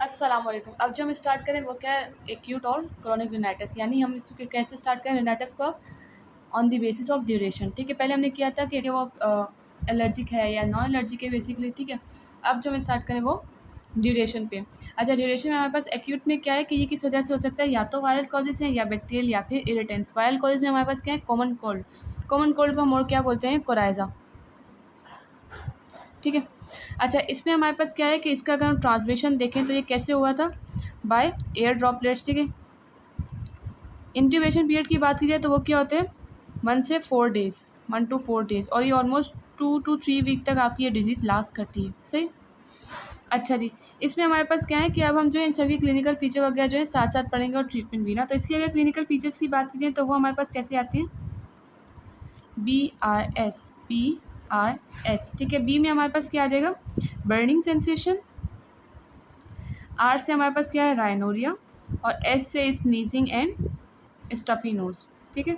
अस्सलाम वालेकुम। अब जो हम स्टार्ट करें वो क्या है, एक्यूट और क्रोनिक रिनाइटिस, यानी हम इसको कैसे स्टार्ट करें रिनाइटिस को on the basis of duration. ठीक है, पहले हमने किया था कि वो एलर्जिक है या नॉन एलर्जिक है बेसिकली। ठीक है, अब जो हम स्टार्ट करें वो ड्यूरेशन पे। अच्छा, ड्यूरेशन में हमारे पास एक्यूट में क्या है कि ये किस वजह से हो सकता है, या तो वायरल कॉजेज हैं या बैक्टीरियल या फिर इरिटेंट्स। वायरल कॉजेज में हमारे पास क्या है, कॉमन कोल्ड। कॉमन कोल्ड को हम और क्या बोलते हैं, कोराइजा। ठीक है। अच्छा, इसमें हमारे पास क्या है कि इसका अगर हम ट्रांसमिशन देखें तो ये कैसे हुआ था, बाय एयर ड्रॉपलेट्स। ठीक है, इंक्यूबेशन पीरियड की बात की जाए तो वो क्या होते हैं, 1 to 4 डेज़, और ये ऑलमोस्ट 2 to 3 वीक तक आपकी ये डिजीज़ लास्ट करती है। सही। अच्छा जी, इसमें हमारे पास क्या है कि अब हम जो इन सभी क्लिनिकल फीचर वगैरह जो है साथ साथ पढ़ेंगे और ट्रीटमेंट भी ना। तो इसकी अगर क्लिनिकल फीचर्स की बात की जाए तो वो हमारे पास कैसे आती हैं, BRS। ठीक है, बी में हमारे पास क्या आ जाएगा, बर्निंग सेंसेशन। आर से हमारे पास क्या है, राइनोरिया। और एस से स्नीजिंग एंड स्टफी नोज। ठीक है,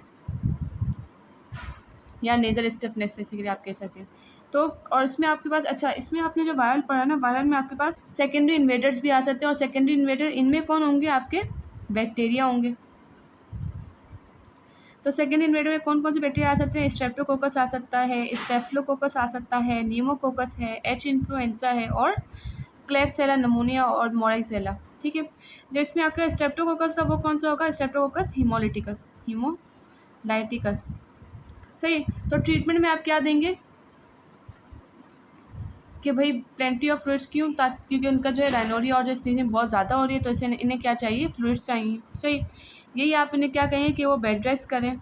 या नेजल स्टिफनेस बेसिकली आप कह सकते हैं। तो और इसमें आपके पास, अच्छा इसमें आपने जो वायरल पढ़ा ना, वायरल में आपके पास सेकेंडरी इन्वेडर्स भी आ सकते हैं। और सेकेंडरी इन्वेडर इनमें कौन होंगे, आपके बैक्टीरिया होंगे। तो सेकेंडरी इन्वेडर में कौन कौन से बैक्टीरिया आ सकते हैं, स्ट्रेप्टोकोकस आ सकता है, स्टेफिलोकोकस आ सकता है, न्यूमोकोकस है, एच इन्फ्लुएंजा है, और क्लेबसेला, नमोनिया और मोराइसेला। ठीक है, जो इसमें आपका स्ट्रेप्टोकोकस है वो कौन सा होगा, स्ट्रेप्टोकोकस हिमोलाइटिकस। सही। तो ट्रीटमेंट में आप क्या देंगे कि भाई प्लेंटी ऑफ फ्लूइड्स, क्यों, ताकि क्योंकि उनका जो है राइनोरिया और जो स्नीजिंग बहुत ज़्यादा हो रही है, तो इसे इन्हें क्या चाहिए, फ्लूइड्स चाहिए। सही। यही आप इन्हें क्या कहेंगे कि वो बेड रेस्ट करें।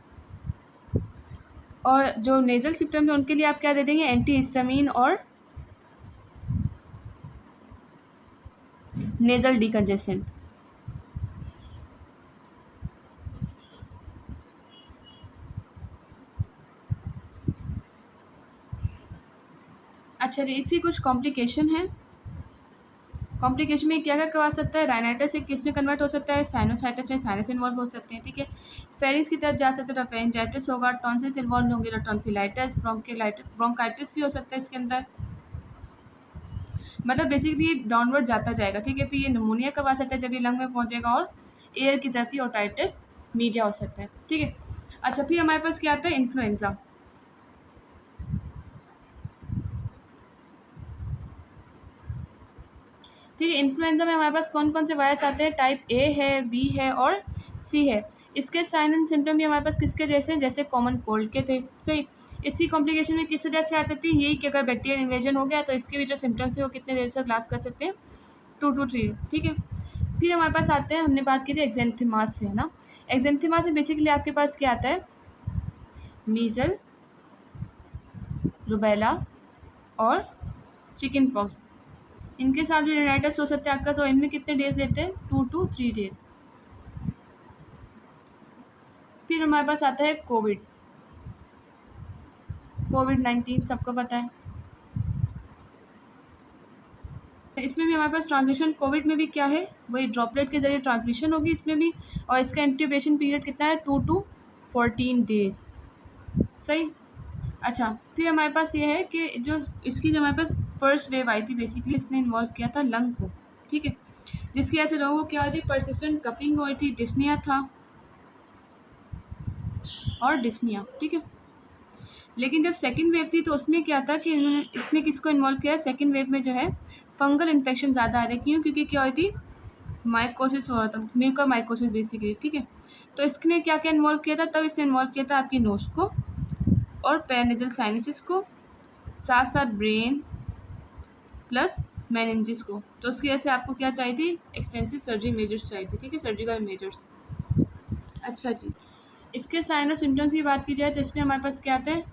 और जो नेज़ल सिम्पटम्स हैं उनके लिए आप क्या दे देंगे, एंटी हिस्टामिन और नेज़ल डिकंजेसेंट। अच्छा जी, इसकी कुछ कॉम्प्लिकेशन है। कॉम्प्लिकेशन में क्या क्या करवा सकता है, राइनाइटिस से किस में कन्वर्ट हो सकता है, साइनोसाइटिस में साइनस इन्वॉल्व हो सकते हैं। ठीक है, फेरिंग्स की तरफ जा सकते हैं तो फेरिंजाइटिस होगा, टॉन्सिल्स इन्वॉल्व होंगे तो टॉन्सिलाइटिस, ब्रोंकाइटिस भी हो सकता है इसके अंदर। मतलब बेसिकली डाउनवर्ड जाता जाएगा। ठीक है, फिर ये निमोनिया कब आ सकता है, जब ये लंग में पहुंचेगा, और एयर की तरफ ही ओटाइटिस मीडिया हो सकता है। ठीक है। अच्छा, फिर हमारे पास क्या आता है, इन्फ्लुएंजा। ठीक है, इन्फ्लुएंजा में हमारे पास कौन कौन से वायरस आते हैं, टाइप ए है, बी है और सी है। इसके साइन एंड सिम्टम भी हमारे पास किसके जैसे हैं, जैसे कॉमन कोल्ड के थे। सही। इसकी कॉम्प्लिकेशन में किस वजह से आ सकती है, यही कि अगर बैक्टीरियल इन्वेजन हो गया तो इसके भी जो सिम्टम्स है वो कितने देर तक लास्ट कर सकते हैं, 2 to 3। ठीक है, फिर हमारे पास आते हैं, हमने बात की थी एक्जेंथिमास से, है ना। एक्जेंथिमास में बेसिकली आपके पास क्या आता है, मीजल, रुबेला और चिकन पॉक्स। इनके साथ भी रेनाइटिस हो सकता है आपका। सो इनमें कितने डेज लेते हैं, 2 to 3 डेज। फिर हमारे पास आता है कोविड 19, सबको पता है। इसमें भी हमारे पास ट्रांसमिशन कोविड में भी क्या है, वही ड्रॉपलेट के जरिए ट्रांसमिशन होगी इसमें भी। और इसका इंक्यूबेशन पीरियड कितना है, 2 to 14 डेज। सही। अच्छा, फिर हमारे पास ये है कि जो इसकी जो हमारे पास फर्स्ट वेव आई थी, बेसिकली इसने इन्वॉल्व किया था लंग को। ठीक है, जिसकी वजह से लोगों को क्या हुई थी, परसिस्टेंट कपिंग हुई थी, डिस्निया था और डिस्निया। ठीक है, लेकिन जब सेकेंड वेव थी तो उसमें क्या था कि इन्होंने इसने किसको इन्वॉल्व किया, सेकेंड वेव में जो है फंगल इन्फेक्शन ज़्यादा आ रहे। क्यों, क्योंकि क्या हुई थी, माइकोसिस हो रहा था, म्यूकोमाइकोसिस बेसिकली। ठीक है, तो इसने क्या क्या इन्वॉल्व किया था, तब इसने इन्वॉल्व किया था आपकी नोज को और पैरानेजल साइनसिस को, साथ साथ ब्रेन प्लस मेनिंजिस को। तो उसकी वजह से आपको क्या चाहिए थी, एक्सटेंसिव सर्जरी मेजर्स चाहिए थी। ठीक है, सर्जिकल मेजर्स। अच्छा जी, इसके साइन और सिम्टम्स की बात की जाए तो इसमें हमारे पास क्या आता है,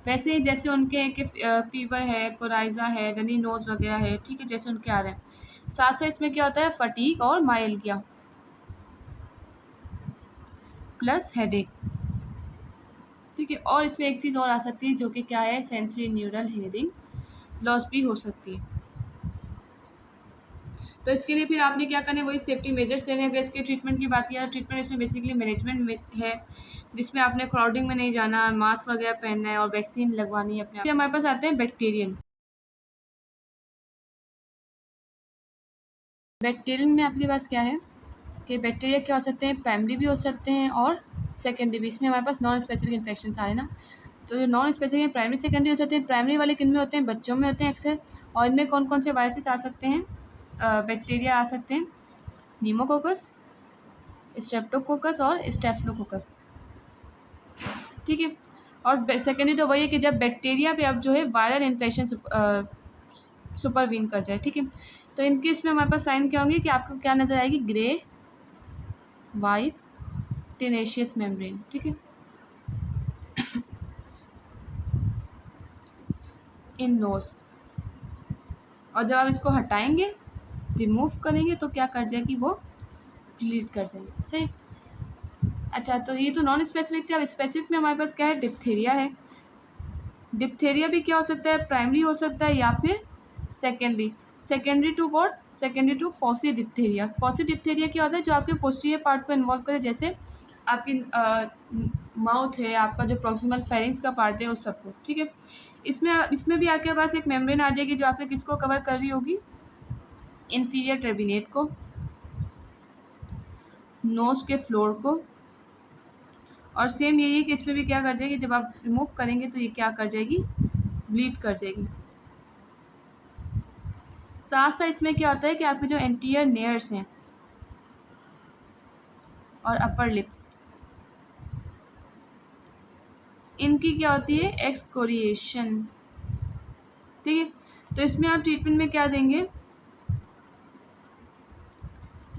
वैसे ही जैसे उनके हैं कि फीवर है, कोराइजा है, रनी नोज वगैरह है। ठीक है, जैसे उनके आ रहे हैं। साथ साथ इसमें क्या होता है, फटीग और माइल्गिया प्लस हेडेक। ठीक है, और इसमें एक चीज़ और आ सकती है जो कि क्या है, सेंसरी न्यूरल हियरिंग लॉस भी हो सकती है। तो इसके लिए फिर आपने क्या करना है, वही सेफ्टी मेजर्स लेने हैं। अगर इसके ट्रीटमेंट की बात किया, ट्रीटमेंट इसमें बेसिकली मैनेजमेंट में है, जिसमें आपने क्राउडिंग में नहीं जाना, मास्क वगैरह पहनना है और वैक्सीन लगवानी है अपने। फिर हमारे पास आते हैं बैक्टीरियन। बैक्टीरियल में आपके पास क्या है कि बैक्टीरिया क्या हो सकते हैं, प्राइमरी भी हो सकते हैं और सेकेंडरी भी। इसमें हमारे पास नॉन स्पेसिफिक इन्फेक्शन आ रहे हैं ना, तो जो नॉन स्पेसिफिक प्राइमरी सेकेंडरी हो सकते हैं। प्राइमरी वाले किन में होते हैं, बच्चों में होते हैं अक्सर। और इनमें कौन कौन से वायरसेस आ सकते हैं, बैक्टीरिया आ सकते हैं, नीमोकोकस, स्ट्रेप्टोकोकस और स्टेफिलोकोकस, ठीक है। और सेकेंडरी तो वही है कि जब बैक्टीरिया पे अब जो है वायरल इन्फेक्शन सुपरवीन कर जाए, ठीक है। तो इनके इसमें हमारे पास साइन क्या होंगे कि आपको क्या नज़र आएगी, ग्रे वाइट टेनेशियस मेम्ब्रेन, ठीक है, इन नोज। और जब आप इसको हटाएंगे, रिमूव करेंगे, तो क्या कर जाएगी, वो डिलीट कर जाएगी, सही। अच्छा, तो ये तो नॉन स्पेसिफिक थे। अब स्पेसिफिक में हमारे पास क्या है, डिप्थीरिया है। डिप्थीरिया भी क्या हो सकता है, प्राइमरी हो सकता है या फिर secondary. Secondary to what, secondary to faucial diphtheria. Faucial diphtheria क्या होता है, जो आपके पोस्टीरियर पार्ट को इन्वॉल्व करे, जैसे आपकी माउथ है, आपका जो प्रॉक्सिमल फेरिंग्स का पार्ट है, उस सबको, ठीक है। इसमें इसमें भी आपके पास एक मेम्ब्रेन आ जाएगी जो आपके किसको कवर कर रही होगी, इंफीरियर ट्रेबिनेट को, नोज के फ्लोर को। और सेम यही है कि इसमें भी क्या कर जाएगी, जब आप रिमूव करेंगे तो ये क्या कर जाएगी, ब्लीड कर जाएगी। साथ साथ इसमें क्या होता है कि आपके जो एंटीरियर नेयर्स हैं और अपर लिप्स, इनकी क्या होती है, एक्सकोरिएशन, ठीक है। तो इसमें आप ट्रीटमेंट में क्या देंगे,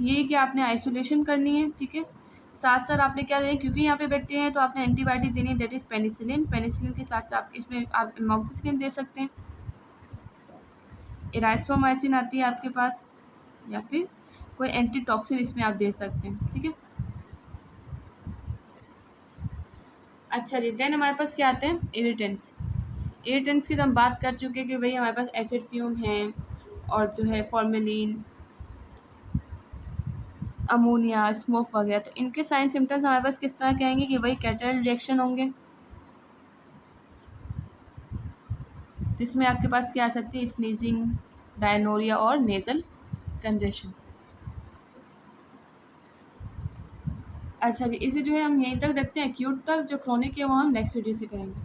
ये कि आपने आइसोलेशन करनी है, ठीक है। साथ साथ आपने क्या दें, क्योंकि यहाँ पे बैक्टीरिया है तो आपने एंटीबायोटिक देनी है, दैट इज़ पेनिसिलिन। पेनिसिलिन के साथ आप इसमें आप एमॉक्सिसिलिन दे सकते हैं, एराइथ्रोमाइसिन आती है आपके पास, या फिर कोई एंटीटॉक्सिन इसमें आप दे सकते हैं, ठीक है। अच्छा जी, देन हमारे पास क्या आते हैं, इरिटेंट्स। इरिटेंट्स की तो हम बात कर चुके हैं कि भाई हमारे पास एसिड फ्यूम है और जो है फॉर्मेलिन, अमोनिया, स्मोक वगैरह। तो इनके साइन सिम्टम्स हमारे पास किस तरह के आएंगे कि वही कैटरल रिएक्शन होंगे, जिसमें आपके पास क्या आ सकती है, स्नीजिंग, डायनोरिया और नेजल कंजेशन। अच्छा जी, इसे जो है हम यहीं तक रखते हैं, एक्यूट तक। जो क्रोनिक है वो हम नेक्स्ट वीडियो से करेंगे।